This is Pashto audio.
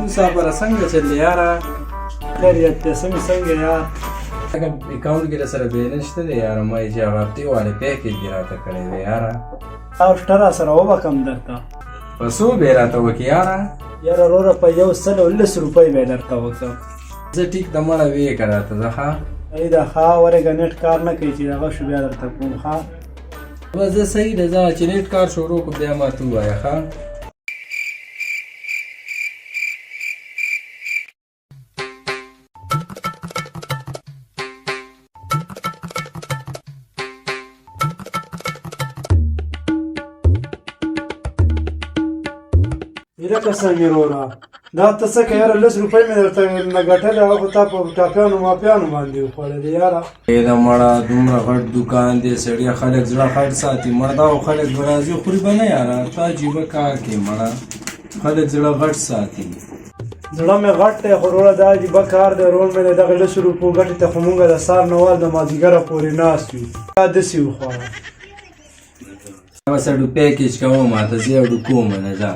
مسافره څنګه چلې یاره؟ خیریت دی، څنګه یار؟ اکاونټ کې سره بیلنس نشته دی یاره، ما یې چې هغه هفتې والې پیکیج دې راته کړی دی یاره. او شته راسره وبکم درته. په څو به یې راته وکړې یاره؟ یاره وروره په 110 روپۍ به یې درته وکړم. زه ټیک د مړه ویې که راته زه ښه؟ ای دا ښه ورېږه نېټ کار نه کوي چې هغه شو بیا درته کوم ښه؟ بس زه صحیح دی، ځه چې نېټ کار شروع کړو بیا ماته ووایه ښه؟ ایره قسم وروره دا ته څه کوې یاره؟ 10 روپۍ مې درته نه ګټلې، هغه خو تا په ټاپیانو ماپیانو باندې وخوړلې یاره. ای د مړه دومره غټ دوکان دی سړی، خلک زړه غټ ساتي مړه، دا خلک به راځي خوري به نه یاره، تا عجیبه کار کوې مړه، خلک زړه غټ ساتي. زړه مې غټ دی خو وروره دا عجیبه کار دی، رول مې د دغه 10 روپو ګټې ته خو مونږ د سهار نه وال د مازدیګره پورې ناست یو، دا داسې وخوړه. بس اډو پیکیج کوم ماته زه اډو کوم نه ځه